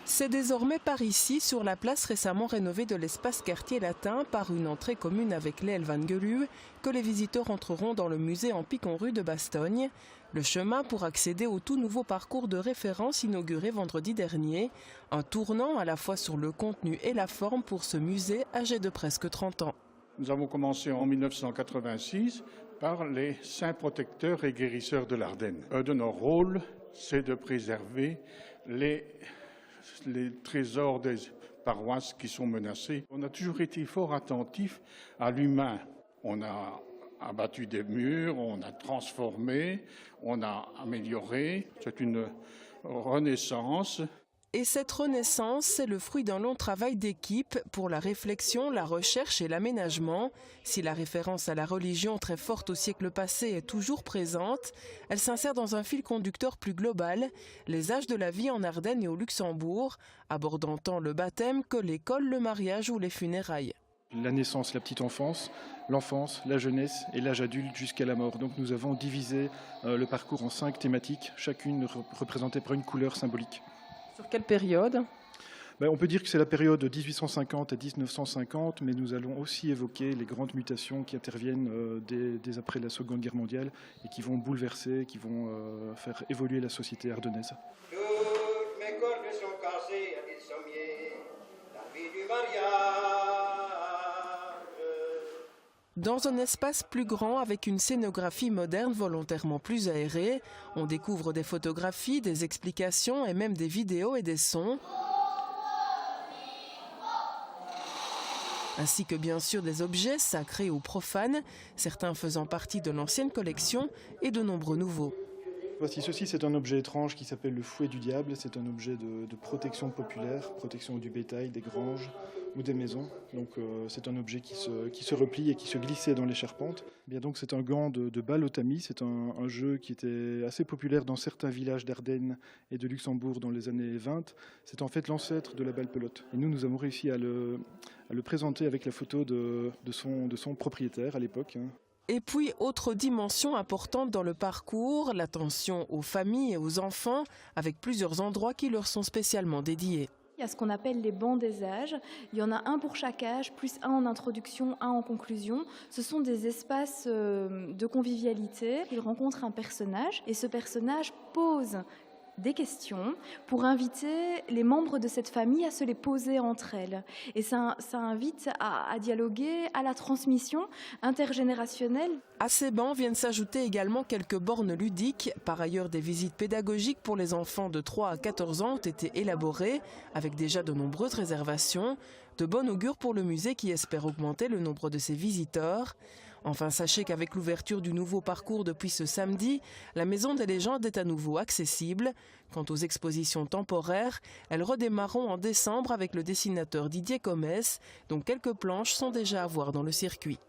C'est désormais par ici, sur la place récemment rénovée de l'espace quartier latin, par une entrée commune avec l'Eel van Geluwe, que les visiteurs entreront dans le musée en Picon-rue de Bastogne. Le chemin pour accéder au tout nouveau parcours de référence inauguré vendredi dernier, un tournant à la fois sur le contenu et la forme pour ce musée âgé de presque 30 ans. Nous avons commencé en 1986 par les saints protecteurs et guérisseurs de l'Ardenne. Un de nos rôles, c'est de préserver les trésors des paroisses qui sont menacées. On a toujours été fort attentif à l'humain. On a abattu des murs, on a transformé, on a amélioré. C'est une renaissance. Et cette renaissance, c'est le fruit d'un long travail d'équipe pour la réflexion, la recherche et l'aménagement. Si la référence à la religion très forte au siècle passé est toujours présente, elle s'insère dans un fil conducteur plus global, les âges de la vie en Ardennes et au Luxembourg, abordant tant le baptême que l'école, le mariage ou les funérailles. La naissance, la petite enfance, l'enfance, la jeunesse et l'âge adulte jusqu'à la mort. Donc nous avons divisé le parcours en 5 thématiques, chacune représentée par une couleur symbolique. Sur quelle période ? On peut dire que c'est la période de 1850 à 1950, mais nous allons aussi évoquer les grandes mutations qui interviennent dès après la Seconde Guerre mondiale et qui vont bouleverser, qui vont faire évoluer la société ardennaise. Toutes mes cordes sont cassées, a dit le sommier, la vie du mariage. Dans un espace plus grand avec une scénographie moderne volontairement plus aérée, on découvre des photographies, des explications et même des vidéos et des sons, ainsi que bien sûr des objets sacrés ou profanes, certains faisant partie de l'ancienne collection et de nombreux nouveaux. Voici ceci, c'est un objet étrange qui s'appelle le fouet du diable. C'est un objet de protection populaire, protection du bétail, des granges ou des maisons. Donc c'est un objet qui se replie et qui se glissait dans les charpentes. Bien donc c'est un gant de balle au tamis. C'est un jeu qui était assez populaire dans certains villages d'Ardennes et de Luxembourg dans les années 20. C'est en fait l'ancêtre de la balle pelote. Et nous avons réussi à le présenter avec la photo de son propriétaire à l'époque. Et puis, autre dimension importante dans le parcours, l'attention aux familles et aux enfants, avec plusieurs endroits qui leur sont spécialement dédiés. Il y a ce qu'on appelle les bancs des âges. Il y en a un pour chaque âge, plus un en introduction, un en conclusion. Ce sont des espaces de convivialité. Il rencontre un personnage et ce personnage pose des questions pour inviter les membres de cette famille à se les poser entre elles. Et ça invite à dialoguer, à la transmission intergénérationnelle. À ces bancs viennent s'ajouter également quelques bornes ludiques. Par ailleurs, des visites pédagogiques pour les enfants de 3 à 14 ans ont été élaborées, avec déjà de nombreuses réservations. De bon augure pour le musée qui espère augmenter le nombre de ses visiteurs. Enfin, sachez qu'avec l'ouverture du nouveau parcours depuis ce samedi, la Maison des légendes est à nouveau accessible. Quant aux expositions temporaires, elles redémarreront en décembre avec le dessinateur Didier Comès, dont quelques planches sont déjà à voir dans le circuit.